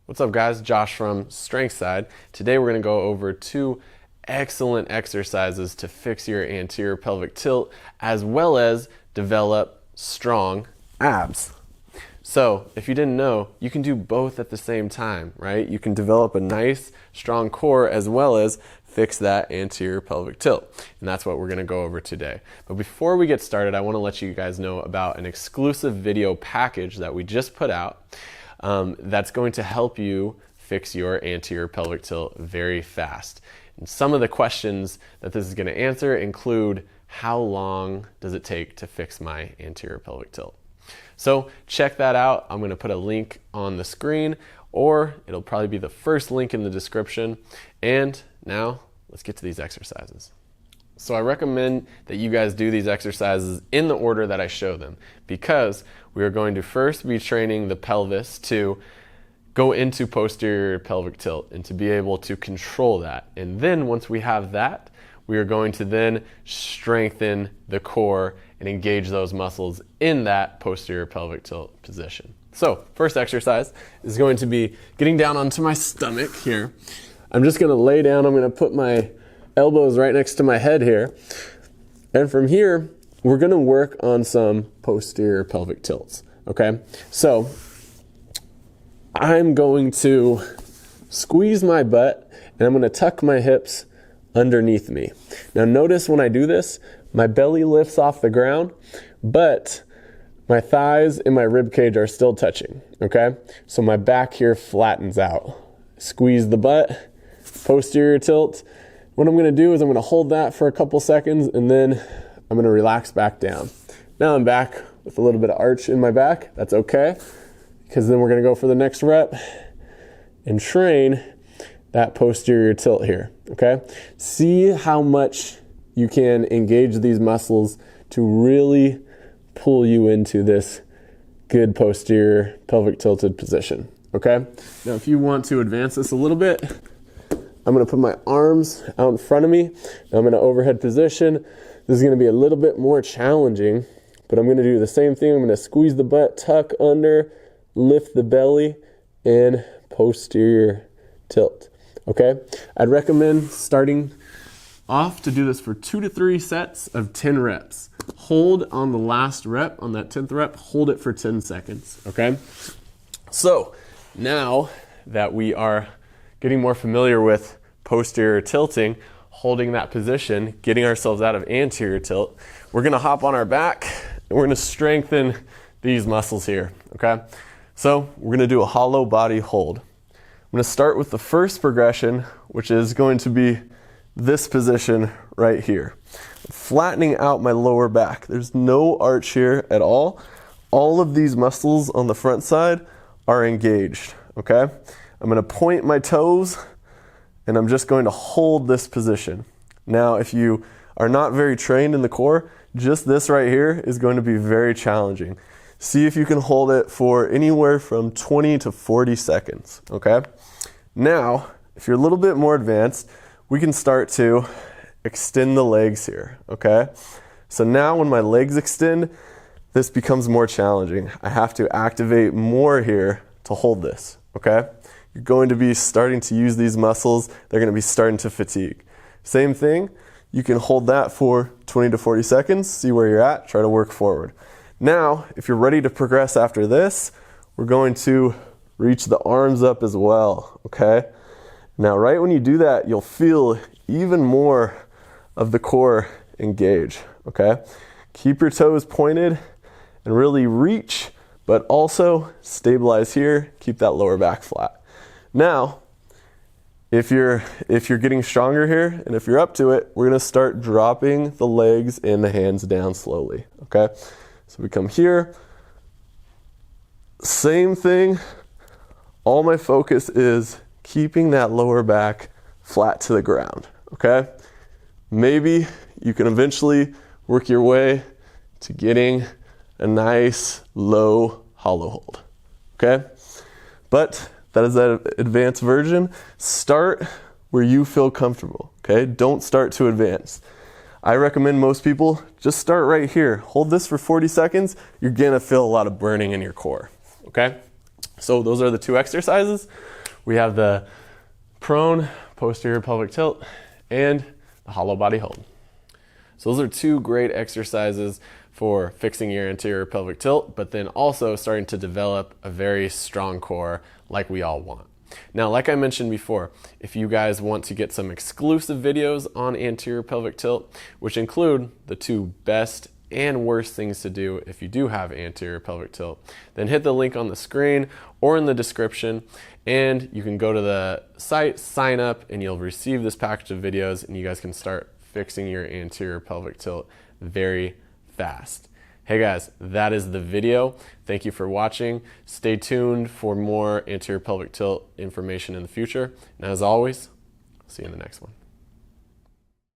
What's up guys, Josh from Strength Side. Today we're going to go over two excellent exercises to fix your anterior pelvic tilt as well as develop strong abs. So if you didn't know, you can do both at the same time, right? You can develop a nice strong core as well as fix that anterior pelvic tilt. And that's what we're going to go over today. But before we get started, I want to let you guys know about an exclusive video package that we just put out. That's going to help you fix your anterior pelvic tilt very fast. And some of the questions that this is going to answer include, how long does it take to fix my anterior pelvic tilt? So check that out. I'm going to put a link on the screen, or it'll probably be the first link in the description. And now let's get to these exercises. So I recommend that you guys do these exercises in the order that I show them, because we are going to first be training the pelvis to go into posterior pelvic tilt and to be able to control that. And then once we have that, we are going to then strengthen the core and engage those muscles in that posterior pelvic tilt position. So first exercise is going to be getting down onto my stomach here. I'm just going to lay down. I'm going to put my elbows right next to my head here. And from here, we're going to work on some posterior pelvic tilts. Okay? So I'm going to squeeze my butt and I'm going to tuck my hips underneath me. Now notice when I do this, my belly lifts off the ground, but my thighs and my rib cage are still touching. Okay? So my back here flattens out. Squeeze the butt, posterior tilt. What I'm going to do is I'm going to hold that for a couple seconds and then I'm going to relax back down. Now I'm back with a little bit of arch in my back. That's okay, because then we're going to go for the next rep and train that posterior tilt here. Okay? See how much you can engage these muscles to really pull you into this good posterior pelvic tilted position. Okay? Now if you want to advance this a little bit, I'm going to put my arms out in front of me. I'm in an overhead position. This is going to be a little bit more challenging, but I'm going to do the same thing. I'm going to squeeze the butt, tuck under, lift the belly, and posterior tilt. Okay? I'd recommend starting off to do this for 2 to 3 sets of 10 reps. Hold on the last rep, on that 10th rep, hold it for 10 seconds. Okay? So now that we are getting more familiar with posterior tilting, holding that position, getting ourselves out of anterior tilt, we're going to hop on our back and we're going to strengthen these muscles here. Okay? So we're going to do a hollow body hold. I'm going to start with the first progression, which is going to be this position right here. Flattening out my lower back. There's no arch here at all. All of these muscles on the front side are engaged. Okay? I'm going to point my toes and I'm just going to hold this position. Now, if you are not very trained in the core, just this right here is going to be very challenging. See if you can hold it for anywhere from 20 to 40 seconds, okay? Now, if you're a little bit more advanced, we can start to extend the legs here, okay? So now when my legs extend, this becomes more challenging. I have to activate more here to hold this, okay? You're going to be starting to use these muscles. They're going to be starting to fatigue. Same thing, you can hold that for 20 to 40 seconds, see where you're at, try to work forward. Now, if you're ready to progress after this, we're going to reach the arms up as well, okay? Now, right when you do that, you'll feel even more of the core engage, okay? Keep your toes pointed and really reach, but also stabilize here, keep that lower back flat. Now, if you're getting stronger here and if you're up to it, we're going to start dropping the legs and the hands down slowly, okay? So we come here, same thing. All my focus is keeping that lower back flat to the ground, okay? Maybe you can eventually work your way to getting a nice low hollow hold, okay? But that is that advanced version. Start where you feel comfortable, okay? Don't start too advanced. I recommend most people just start right here. Hold this for 40 seconds. You're gonna feel a lot of burning in your core, okay? So those are the 2 exercises. We have the prone, posterior pelvic tilt, and the hollow body hold. So those are 2 great exercises for fixing your anterior pelvic tilt, but then also starting to develop a very strong core like we all want. Now, like I mentioned before, if you guys want to get some exclusive videos on anterior pelvic tilt, which include the 2 best and worst things to do if you do have anterior pelvic tilt, then hit the link on the screen or in the description, and you can go to the site, sign up, and you'll receive this package of videos, and you guys can start fixing your anterior pelvic tilt very fast. Hey guys, that is the video. Thank you for watching. Stay tuned for more anterior pelvic tilt information in the future. And as always, see you in the next one.